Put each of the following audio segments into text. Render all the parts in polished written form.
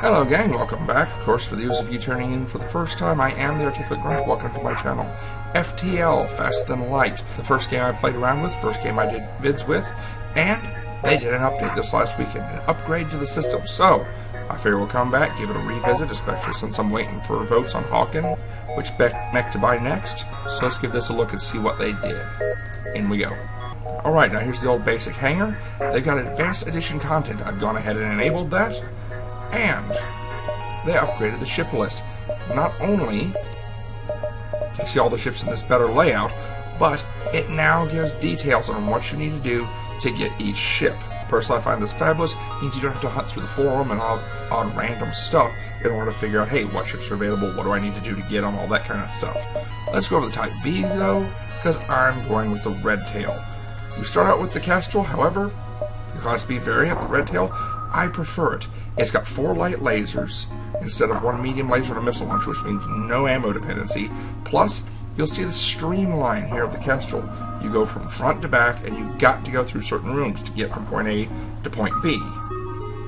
Hello gang, welcome back. Of course, for those of you turning in for the first time, I am the Articulate Grunt. Welcome to my channel. FTL, Faster Than Light. The first game I played around with, first game I did vids with, and they did an update this last weekend, an upgrade to the system. So, I figure we'll come back, give it a revisit, especially since I'm waiting for votes on Hawken, which mech to buy next. So let's give this a look and see what they did. In we go. Alright, now here's the old basic hangar. They've got advanced edition content. I've gone ahead and enabled that. And they upgraded the ship list. Not only do you see all the ships in this better layout, but it now gives details on what you need to do to get each ship. Personally, I find this fabulous. It means you don't have to hunt through the forum and on random stuff in order to figure out, hey, what ships are available, what do I need to do to get them, all that kind of stuff. Let's go over the Type B, though, because I'm going with the Red Tail. We start out with the Kestrel, however, the Class B variant, the Red Tail, I prefer it. It's got 4 light lasers instead of 1 medium laser and a missile launcher, which means no ammo dependency. Plus, you'll see the streamline here of the Kestrel. You go from front to back, and you've got to go through certain rooms to get from point A to point B.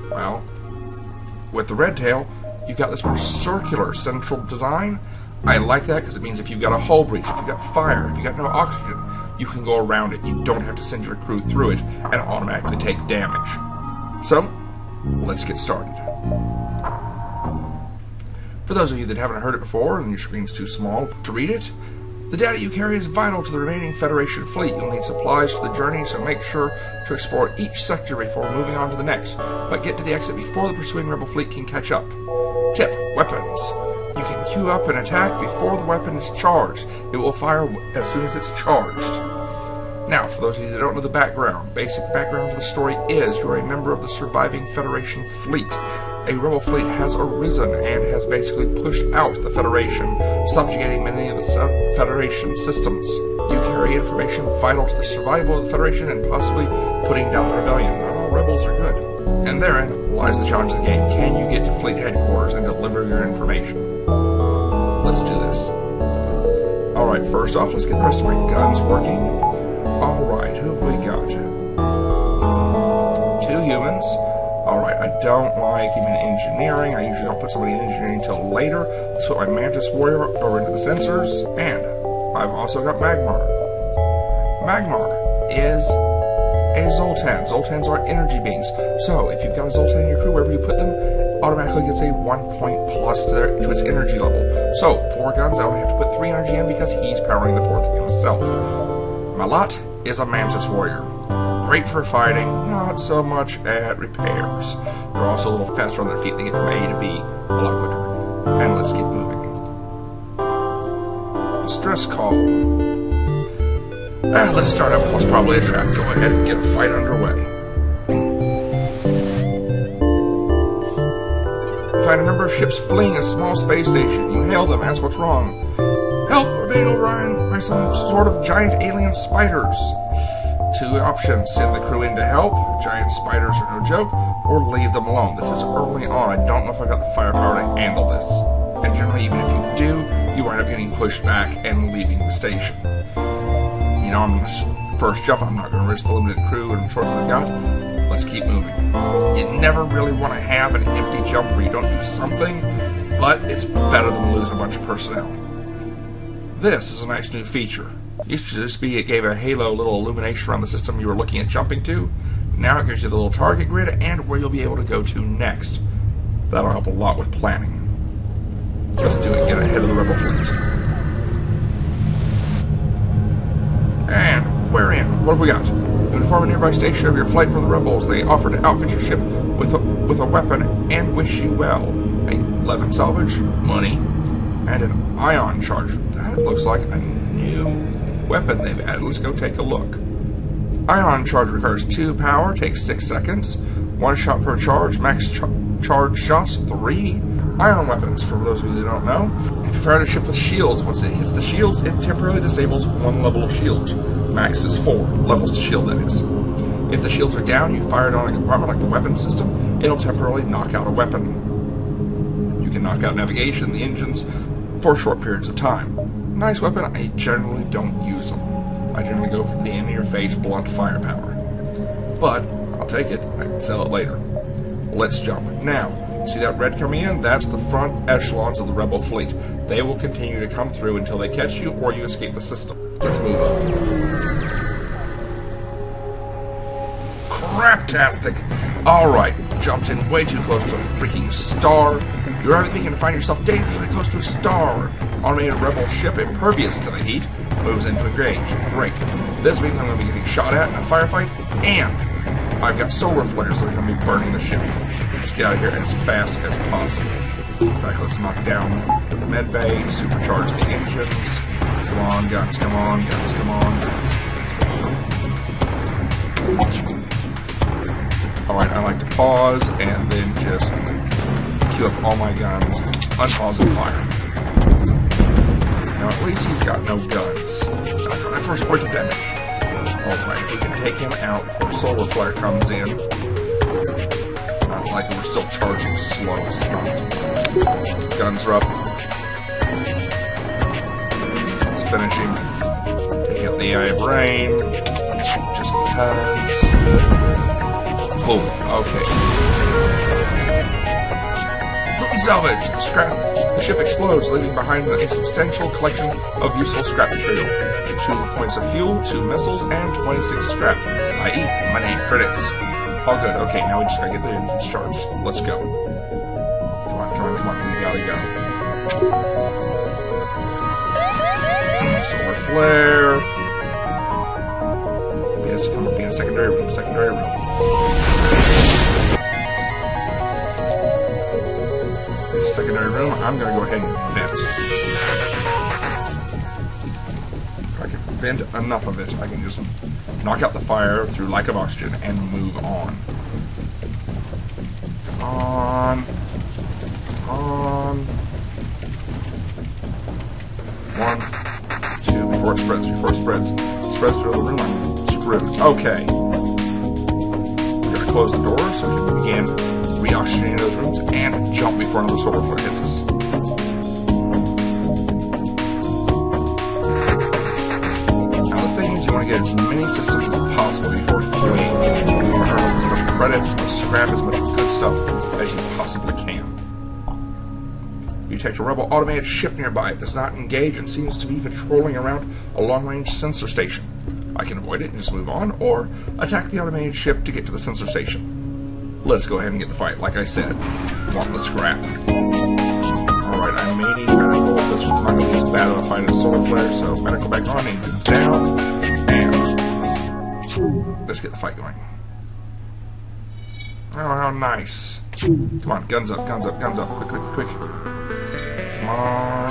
Well, with the Red Tail, you've got this more circular central design. I like that because it means if you've got a hull breach, if you've got fire, if you've got no oxygen, you can go around it. You don't have to send your crew through it and automatically take damage. So, let's get started. For those of you that haven't heard it before and your screen's too small to read it, the data you carry is vital to the remaining Federation fleet. You'll need supplies for the journey, so make sure to explore each sector before moving on to the next, but get to the exit before the pursuing Rebel fleet can catch up. Tip: weapons. You can queue up an attack before the weapon is charged. It will fire as soon as it's charged. Now, for those of you that don't know the background, basic background of the story is you're a member of the surviving Federation fleet. A Rebel fleet has arisen and has basically pushed out the Federation, subjugating many of the Federation systems. You carry information vital to the survival of the Federation and possibly putting down the rebellion. Not all rebels are good. And therein lies the challenge of the game. Can you get to fleet headquarters and deliver your information? Let's do this. Alright, first off, let's get the rest of my guns working. Alright, who have we got? 2 humans. Alright, I don't like even engineering. I usually don't put somebody in engineering until later. Let's put my Mantis Warrior over into the sensors. And I've also got Magmar. Magmar is a Zoltan. Zoltans are energy beings. So, if you've got a Zoltan in your crew, wherever you put them, automatically gets a 1 point plus to its energy level. So, 4 guns, I only have to put 3 energy in because he's powering the 4th himself. My lot is a Mantis Warrior. Great for fighting, not so much at repairs. They're also a little faster on their feet. They get from A to B a lot quicker. And let's get moving. Stress call. Let's start up with what's probably a trap. Go ahead and get a fight underway. Find a number of ships fleeing a small space station. You hail them, ask what's wrong. Help! We're being overrun by some sort of giant alien spiders. 2 options: send the crew in to help. Giant spiders are no joke, or leave them alone. This is early on. I don't know if I got the firepower to handle this. And generally, even if you do, you wind up getting pushed back and leaving the station. You know, I'm first jump. I'm not going to risk the limited crew and resources I've got. Let's keep moving. You never really want to have an empty jump where you don't do something, but it's better than losing a bunch of personnel. This is a nice new feature. Used to just be it gave a halo little illumination around the system you were looking at jumping to. Now it gives you the little target grid and where you'll be able to go to next. That'll help a lot with planning. Let's do it. Get ahead of the Rebel fleet. And we're in. What have we got? You inform a nearby station of your flight from the Rebels. They offer to outfit your ship with a weapon and wish you well. 11 salvage, money, and an ion charger. That looks like a new weapon they've added. Let's go take a look. Ion charge requires 2 power, takes 6 seconds, 1 shot per charge, max charge shots 3. Ion weapons, for those of you that don't know, if you fire at a ship with shields, once it hits the shields, it temporarily disables 1 level of shields. Max is 4 levels to shield, that is. If the shields are down, you fire it on a compartment like the weapon system, it'll temporarily knock out a weapon. You can knock out navigation, the engines, for short periods of time. Nice weapon, I generally don't use them. I generally go for the in-your-face blunt firepower. But, I'll take it, I can sell it later. Let's jump. Now, See that red coming in? That's the front echelons of the rebel fleet. They will continue to come through until they catch you or you escape the system. Let's move on. Craptastic! Alright, jumped in way too close to a freaking star. You're already thinking to find yourself dangerously close to a star. Automated rebel ship impervious to the heat moves into engage. Great. This means I'm going to be getting shot at in a firefight, and I've got solar flares that are going to be burning the ship. Let's get out of here as fast as possible. In fact, let's knock down the med bay, supercharge the engines. Come on, guns, come on, guns, come on, guns. Alright, I like to pause and then just queue up all my guns, unpause and fire. Now at least he's got no guns. And I got my first point of damage. Alright, if we can take him out before solar flare comes in. Not like we're still charging slow. Guns are up. Let's finish him. Take out the AI brain. Just because. Boom. Okay. Salvage! The ship explodes, leaving behind a substantial collection of useful scrap material. 2 points of fuel, 2 missiles, and 26 scrap, i.e. money credits. All good. Okay, now we just gotta get the engines charged. Let's go. Come on, come on, come on. We gotta go. Solar flare. Come on, be in a secondary room, secondary room. Secondary room, I'm going to go ahead and vent. If I can vent enough of it, I can just knock out the fire through lack of oxygen and move on. Come on. Come on. 1, 2, before it spreads, Spreads through the room, I'm screwed. Okay. We're going to close the door so we can begin re-oxygenating those rooms and jump before another solar flare hits us. Now the thing is, you want to get as many systems as possible before fleeing. You want to earn as much credits, as much scrap, as much good stuff as you possibly can. You detect a rebel automated ship nearby. It does not engage and seems to be patrolling around a long-range sensor station. I can avoid it and just move on, or attack the automated ship to get to the sensor station. Let's go ahead and get the fight. Like I said, want the scrap. Alright, I may need medical. This one's not going to be as bad of a fight as a solar flare, so medical back on, engines down, and let's get the fight going. Oh, how nice. Come on, guns up, guns up, guns up. Quick, quick, quick. Come on.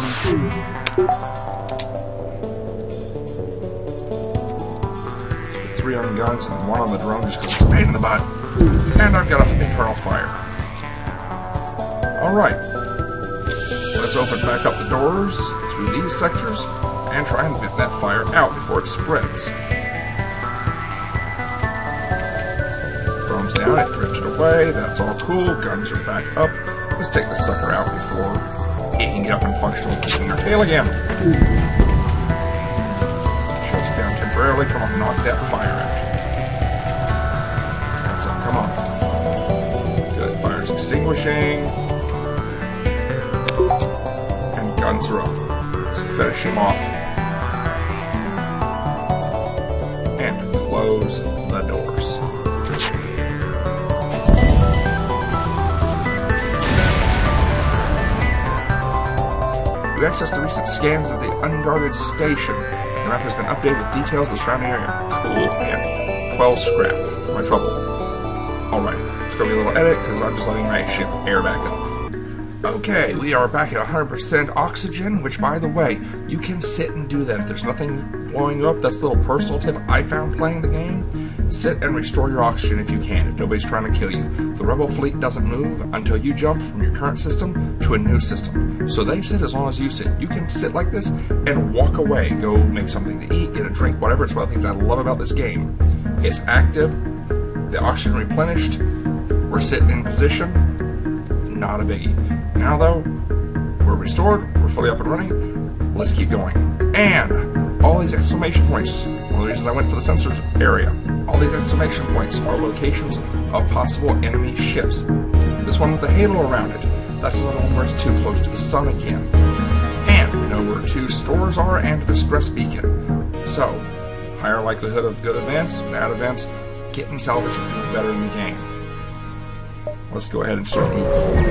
3 on guns and 1 on the drone just because it's a pain in the butt. And I've got an internal fire. Alright. Let's open back up the doors through these sectors and try and get that fire out before it spreads. Drone's down, it drifted away, that's all cool, guns are back up. Let's take the sucker out before it can get up and functional in our tail again. Shuts it down temporarily, come on, knock that fire out. Come on. Good. Fire's extinguishing. And guns are up. Let's finish him off. And close the doors. You access the recent scans of the unguarded station. The map has been updated with details of the surrounding area. Cool. And 12 scrap for my trouble. Alright, it's going to be a little edit because I'm just letting my ship air back up. Okay, we are back at 100% oxygen, which, by the way, you can sit and do that. If there's nothing blowing you up, that's a little personal tip I found playing the game. Sit and restore your oxygen if you can, if nobody's trying to kill you. The rebel fleet doesn't move until you jump from your current system to a new system. So they sit as long as you sit. You can sit like this and walk away, go make something to eat, get a drink, whatever. It's one of the things I love about this game. It's active. The oxygen replenished, we're sitting in position, not a biggie. Now though, we're restored, we're fully up and running, let's keep going. And all these exclamation points, one of the reasons I went for the sensors area, all these exclamation points are locations of possible enemy ships. The this one with the halo around it. That's another one where it's too close to the sun again. And we know where 2 stores are and a distress beacon. So, higher likelihood of good events, bad events, getting salvage and doing better in the game. Let's go ahead and start moving forward.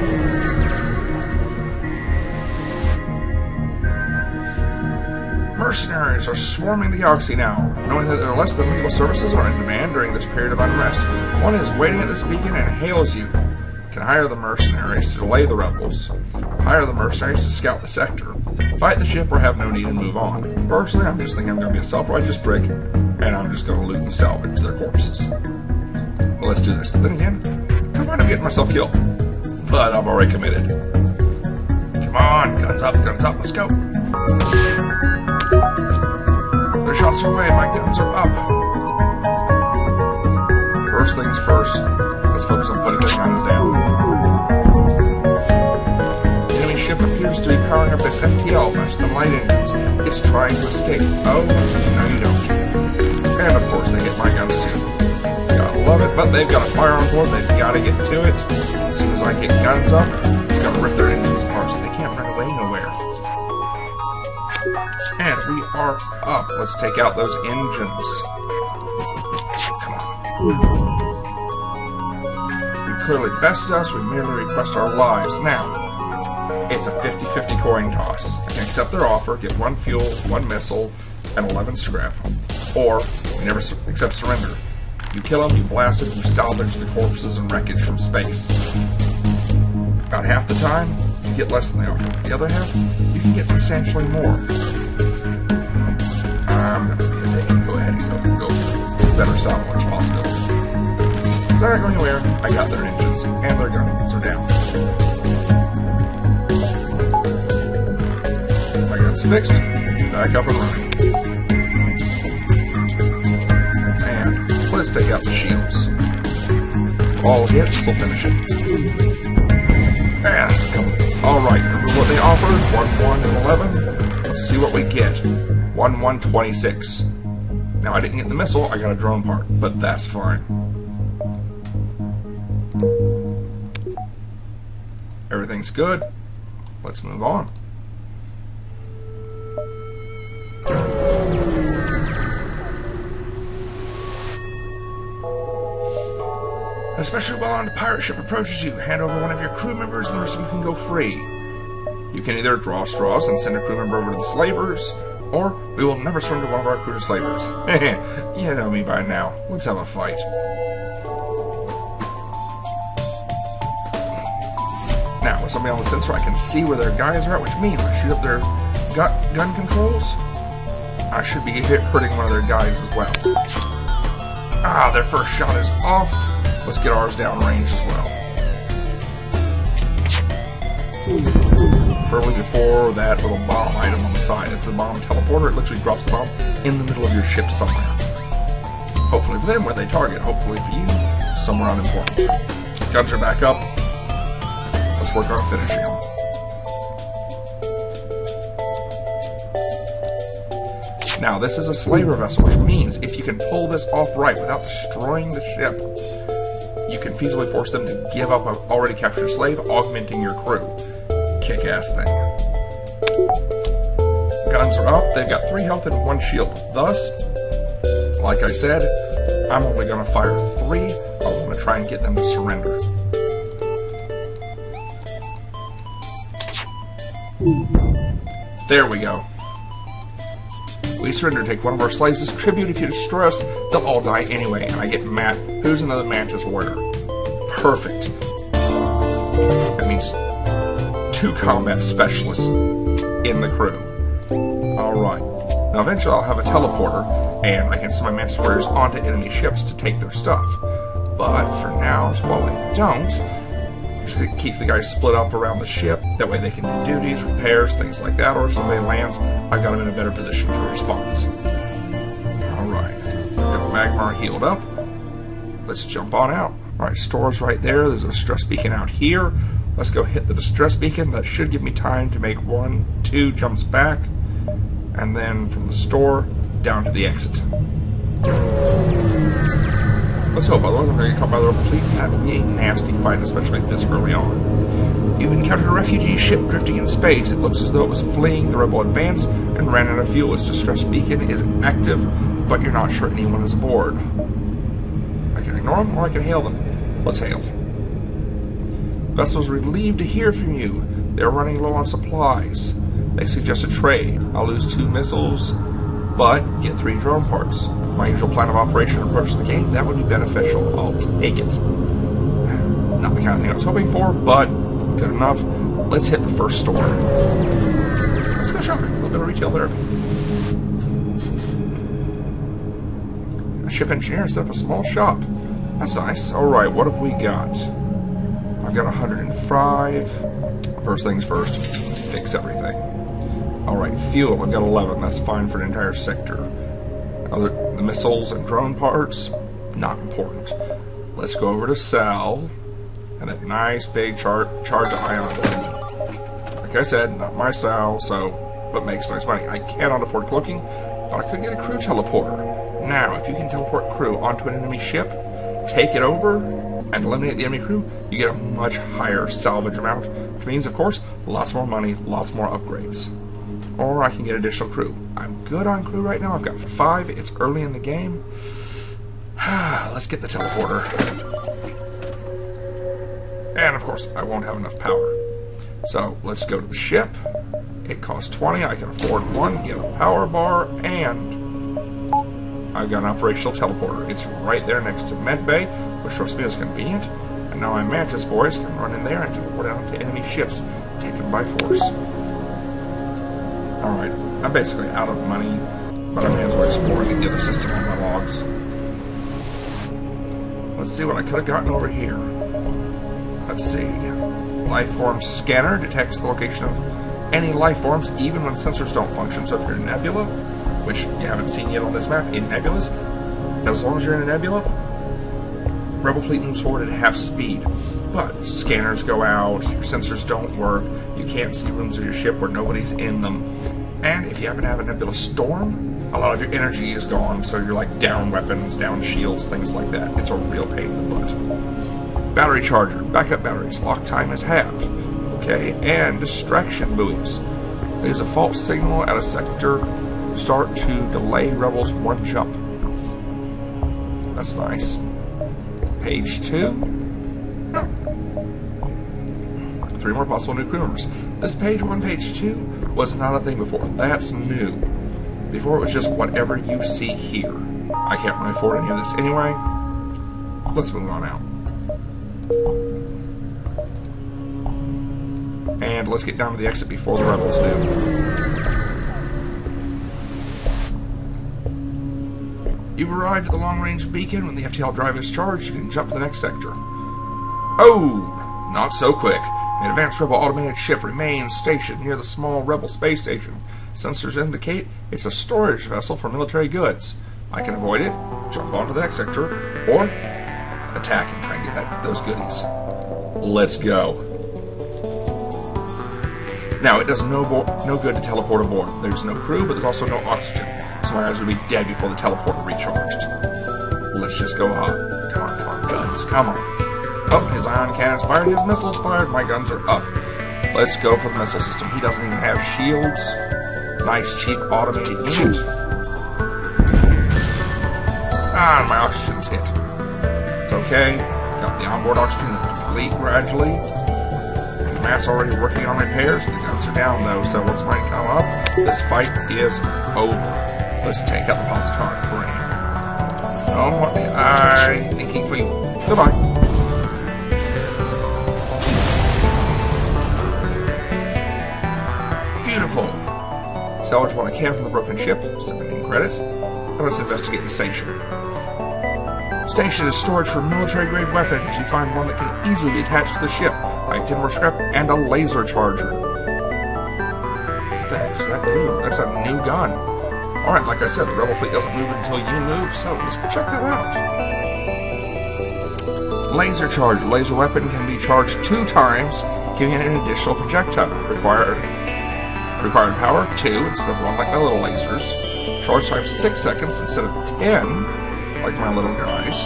Mercenaries are swarming the galaxy now, knowing that their less than legal services are in demand during this period of unrest. One is waiting at this beacon and hails you. You can hire the mercenaries to delay the rebels, hire the mercenaries to scout the sector, fight the ship or have no need and move on. Personally, I'm just thinking I'm going to be a self-righteous prick, and I'm just going to loot and salvage their corpses. Well, let's do this. Then again, I might have getting myself killed, but I've already committed. Come on, guns up, let's go. Their shots are away, my guns are up. First things first, let's focus on putting their guns down. The enemy ship appears to be powering up its FTL, faster than light engines. It's trying to escape. Oh, no you don't. And of course they hit my guns too. Gotta love it, but they've got a fire on board, they've got to get to it. As soon as I get guns up, we've got to rip their engines apart so they can't run away nowhere. And we are up. Let's take out those engines. Come on. You've clearly bested us. We merely request our lives. Now, it's a 50-50 coin toss. I can accept their offer, get 1 fuel, 1 missile, and 11 scrap. Or, we never accept surrender. You kill them, you blast them, you salvage the corpses and wreckage from space. About half the time, you get less than they offer. The other half, you can get substantially more. I'm going to be a dick and go ahead and go for better salvage possibility. Because they're not going anywhere. I got their engines, and their guns are down. My gun's fixed. Back up and running. And let's take out the shields. All hits will finish it. And come on. Alright, remember what they offered? 1, 1, and 11. Let's see what we get. 1, 1, 26. Now I didn't get the missile, I got a drone part, but that's fine. Everything's good. Let's move on. A specially well-armed pirate ship approaches you. Hand over one of your crew members and the rest of you can go free. You can either draw straws and send a crew member over to the slavers, or we will never surrender one of our crew to slavers. You know me by now. Let's have a fight. Now, with somebody on the sensor, I can see where their guys are at, which means I shoot up their gun controls. I should be hurting one of their guys as well. Ah, their first shot is off. Let's get ours downrange as well. Preferably before that little bomb item on the side. It's a bomb teleporter. It literally drops the bomb in the middle of your ship somewhere. Hopefully for them, where they target. Hopefully for you, somewhere unimportant. Guns are back up. Let's work on finishing them. Now, this is a slaver vessel, which means if you can pull this off right without destroying the ship, you can feasibly force them to give up an already captured slave, augmenting your crew. Kick-ass thing. Guns are up. They've got 3 health and 1 shield. Thus, like I said, I'm only going to fire 3. I'm going to try and get them to surrender. There we go. We surrender, take one of our slaves as tribute. If you destroy us, they'll all die anyway. And I get Matt, who's another Mantis warrior. Perfect. That means 2 combat specialists in the crew. Alright. Now eventually I'll have a teleporter, and I can send my Mantis warriors onto enemy ships to take their stuff. But for now, while they don't, keep the guys split up around the ship. That way they can do duties, repairs, things like that. Or if somebody lands, I've got them in a better position for response. Alright. Got Magmar healed up. Let's jump on out. Alright, store's right there. There's a distress beacon out here. Let's go hit the distress beacon. That should give me time to make 1, 2 jumps back. And then from the store, down to the exit. Let's hope, otherwise I'm going to get caught by the rebel fleet, and that will be a nasty fight, especially this early on. You've encountered a refugee ship drifting in space. It looks as though it was fleeing the rebel advance and ran out of fuel. Its distress beacon is active, but you're not sure anyone is aboard. I can ignore them, or I can hail them. Let's hail. Vessel's relieved to hear from you. They're running low on supplies. They suggest a trade. I'll lose 2 missiles, but get 3 drone parts. My usual plan of operation approach to the game, that would be beneficial. I'll take it. Not the kind of thing I was hoping for, but good enough. Let's hit the first store. Let's go shopping. A little bit of retail therapy. A ship engineer set up a small shop. That's nice. Alright, what have we got? I've got 105. First things first, fix everything. Alright, fuel, I've got 11. That's fine for an entire sector. The missiles and drone parts, not important. Let's go over to Sal, and that nice big charge of ion. Like I said, not my style, but makes nice money. I cannot afford cloaking, but I could get a crew teleporter. Now, if you can teleport crew onto an enemy ship, take it over, and eliminate the enemy crew, you get a much higher salvage amount, which means, of course, lots more money, lots more upgrades. Or I can get additional crew. I'm good on crew right now. I've got 5. It's early in the game. Let's get the teleporter. And, of course, I won't have enough power. So, let's go to the ship. It costs 20. I can afford 1, get a power bar, and I've got an operational teleporter. It's right there next to Medbay, which trust me is convenient. And now my Mantis boys can run in there and teleport out to enemy ships, taken by force. Alright, I'm basically out of money, but I may as well explore the other system on my logs. Let's see what I could have gotten over here. Let's see. Life form scanner detects the location of any life forms, even when sensors don't function. So if you're in Nebula, which you haven't seen yet on this map, in Nebulas, as long as you're in a Nebula, Rebel Fleet moves forward at half speed. But scanners go out, your sensors don't work, you can't see rooms of your ship where nobody's in them. And if you happen to have a Nebula storm, a lot of your energy is gone, so you're like down weapons, down shields, things like that. It's a real pain in the butt. Battery charger, backup batteries, lock time is halved. Okay, and distraction buoys. There's a false signal at a sector, start to delay rebels 1 jump. That's nice. Page 2. Oh. 3 more possible new crew members. This page 1, page 2 was not a thing before. That's new. Before it was just whatever you see here. I can't really afford any of this anyway. Let's move on out. And let's get down to the exit before the rebels do. You've arrived at the long-range beacon. When the FTL drive is charged, you can jump to the next sector. Oh, not so quick. An advanced rebel automated ship remains stationed near the small rebel space station. Sensors indicate it's a storage vessel for military goods. I can avoid it, jump onto the next sector, or attack and try and get those goodies. Let's go. Now, it does no good to teleport aboard. There's no crew, but there's also no oxygen. So my guys will be dead before the teleporter recharged. Let's just go hot. Come on, guns, come on. Oh, his ion cannon's fired, his missiles fired, my guns are up. Let's go for the missile system. He doesn't even have shields. Nice, cheap, automated unit. Ah, my oxygen's hit. It's okay. Got the onboard oxygen to deplete gradually. The Matt's already working on repairs. The guns are down, though, so once mine come up, this fight is over. Let's take out the positron brain. Oh, what am I thinking for you? Goodbye. Beautiful. Salvage what I can from the broken ship. 17 credits. Now let's investigate the station. Station is storage for military-grade weapons. You find one that can easily be attached to the ship. Like timber scrap and a laser charger. What the heck does that do? That's a new gun. Alright, like I said, the Rebel Fleet doesn't move until you move, so let's go check that out. Laser charge. Laser weapon can be charged 2 times, giving it an additional projectile. Required power, 2, instead of 1 like my little lasers. Charge time 6 seconds instead of 10, like my little guys.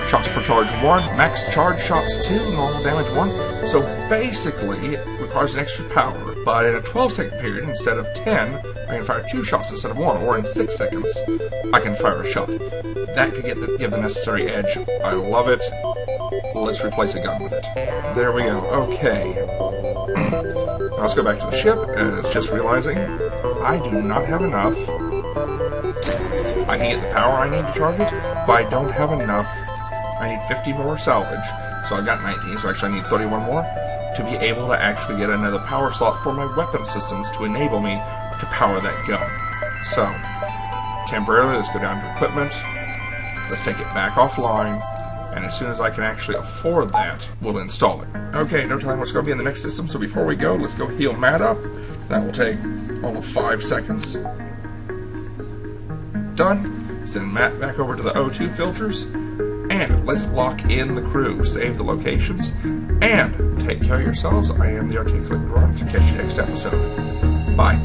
shots per charge 1, max charge shots 2, normal damage 1. So basically, it requires an extra power, but in a 12-second period, instead of 10, I can fire 2 shots instead of 1, or in 6 seconds, I can fire a shot. That could give the necessary edge. I love it. Let's replace a gun with it. There we go. Okay. Let's go back to the ship, and it's just realizing I do not have enough. I can get the power I need to charge it, but I don't have enough. I need 50 more salvage, so I've got 19, so actually I need 31 more to be able to actually get another power slot for my weapon systems to enable me to power that gun. So, temporarily, let's go down to equipment, let's take it back offline, and as soon as I can actually afford that, we'll install it. Okay, no telling what's going to be in the next system, so before we go, let's go heal Matt up. That will take all of 5 seconds. Done. Send Matt back over to the O2 filters, and let's lock in the crew, save the locations, and take care of yourselves. I am the Articulate Grunt. Catch you next episode. Bye.